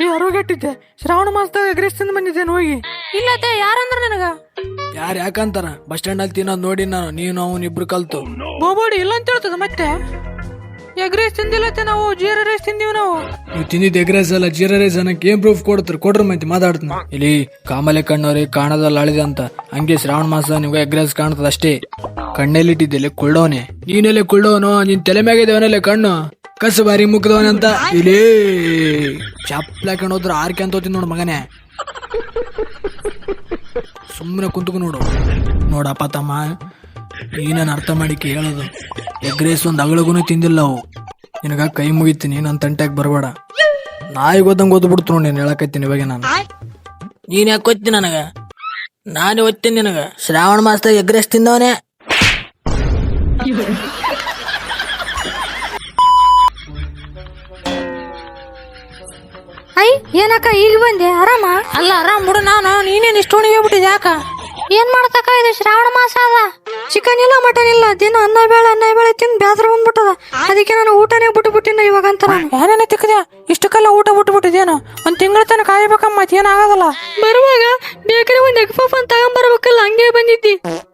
ಈ ಹೊರಗೆಟ್ಟಿದ್ದೆ ಶ್ರಾವಣ ಮಾಸದಾಗ egg rice ತಿಂದು ಬಂದಿದ್ದೇನೆ ಹೋಗಿ. ಇಲ್ಲತ್ತೆ ಯಾರಂದ್ರ ನನಗ ಯಾರು ಯಾಕಂತಾರ ಬಸ್ ಸ್ಟ್ಯಾಂಡ್ ಅಲ್ಲಿ ತಿನ್ನೋದ್ ನೋಡಿ ನಾನು ನೀನು ಅವನ್ ಇಬ್ರು ಕಲ್ತು. ಬೋಬೋಡಿ ಇಲ್ಲ ಅಂತ ಹೇಳ್ತದ ಮತ್ತೆ. ಎಗ್ ರೈಸ್ ತಿಂದಿಲ್ಲತ್ತೆ ನಾವು ಜೀರಾ ರೈಸ್ ತಿಂದೀವಿ ನಾವು. ನೀವು ತಿಂದಿದ್ದು ಎಗ್ ರೈಸ್ ಅಲ್ಲ ಜೀರಾ ರೈಸ್ ಅನ್ನಕ್ಕೆ ಏನ್ ಪ್ರೂಫ್ ಕೊಡ್ರಿ ಮತ್ತೆ ಮಾತಾಡ್ತೀನಿ. ಇಲ್ಲಿ ಕಾಮಲೆ ಕಣ್ಣವ್ರಿಗೆ ಕಾಣದಲ್ಲ ಅಳಿದೆ ಅಂತ, ಹಂಗೆ ಶ್ರಾವಣ ಮಾಸ ನಿಮ್ಗೆ ಎಗ್ ರೈಸ್ ಕಾಣ್ತದ ಅಷ್ಟೇ. ಕಣ್ಣೆಲ್ಲಿಟ್ಟಿದ್ದೆಲೆ ಕುಳ್ಳೋನೆ, ನೀನೆಲೆ ಕುಳ್ಳೋನು, ನಿನ್ ತಲೆ ಮ್ಯಾಗಿದ್ದೇವನಲ್ಲೇ ಕಣ್ಣು ಕಸು ಬಾರಿ ಮುಖದವನಂತ. ಇಲ್ಲಿ ಚಪ್ಪಲಾಕೊಂಡು ಹೋದ್ರ ಆರ್ಕೆ ಅಂತ ಹೋಗ್ತೀನಿ ನೋಡು ಮಗನೇ. ಸುಮ್ಮನೆ ಕುಂತ್ಕೊ ನೋಡಪ್ಪ ತಮ್ಮ, ನೀನನ್ನು ಅರ್ಥ ಮಾಡಿಕೆ ಹೇಳೋದು. ಎಗ್ ರೈಸ್ ಒಂದು ಅಗಳಗುನು ತಿಂದಿಲ್ಲ ಅವು. ನಿನಗ ಕೈ ಮುಗಿತೀನಿ, ನನ್ನ ತಂಟ್ಯಾಗ ಬರಬೇಡ. ನಾಯಿ ಓದಂಗೆ ಓದ್ಬಿಡ್ತು ನೋಡಿ ನೀನು ಹೇಳಕತ್ತೀನಿ ಇವಾಗ. ನಾನು ನೀನ್ ಯಾಕೆ ಓದ್ತೀನಿ ನನಗ? ನಾನು ಓದ್ತೀನಿ ನಿನಗ. ಶ್ರಾವಣ ಮಾಸದಾಗ ಎಗ್ ರೈಸ್ ತಿಂದವನೇ. ಐ ಏನಕ್ಕ ಈಗ ಬಂದೆ? ಆರಾಮ? ಅಲ್ಲ ಆರಾಮ್ ಬಿಡು. ನೀನೇನ್ ಇಷ್ಟು ಹೋಗ್ಬಿಟ್ಟಿದ್ದೆ ಯಾಕ? ಏನ್ ಮಾಡ್ತಕ್ಕ, ಇದು ಶ್ರಾವಣ ಮಾಸ ಅದ. ಚಿಕನ್ ಇಲ್ಲ ಮಟನ್ ಇಲ್ಲ, ದಿನ ಅನ್ನ ಬೇಳೆ ತಿಂದು ಬ್ಯಾಸರ ಬಂದ್ಬಿಟ್ಟದ. ಅದಕ್ಕೆ ನಾನು ಊಟನೇ ಬಿಟ್ಟುಬಿಟ್ಟಿನ ಇವಾಗ ಅಂತ. ಏನೇನ ತಿಕ್ಕದ್ಯಾ? ಇಷ್ಟಕ್ಕೆಲ್ಲ ಊಟ ಬಿಟ್ಟುಬಿಟ್ಟಿದೇನು? ಒಂದ್ ತಿಂಗಳ ತನಕ ಕಾಯಬೇಕಮ್ಮ, ಮತ್ತೇನಾಗಲ್ಲ. ಬರುವಾಗ ಬೇಕರಿ ಒಂದ್ ಎಗ್ ಪಫ್ ಅಂತ ತಗೊಂಬರ್ಬೇಕಲ್ಲ, ಹಂಗೆ ಬಂದಿದ್ದಿ.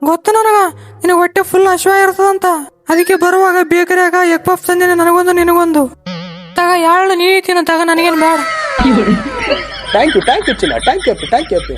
ಗೊತ್ತು ನನಗ, ನಿನಗೆ ಹೊಟ್ಟೆ ಫುಲ್ ಹಶ್ವ ಇರ್ತದಂತ. ಅದಕ್ಕೆ ಬರುವಾಗ ಬೇಕರಿಯಾಗ ಎಗ್ ಪಫ್ ತಂದಿನಿ, ನನಗೊಂದು ನಿನಗೊಂದು. ತಗ ಯಾಳು ನೀ ತಿನ್ನ ತಗ, ನನಗೇನು ಬೇಡ. ಥ್ಯಾಂಕ್ ಯು ಚಿನ್ನ, ಥ್ಯಾಂಕ್ ಯು.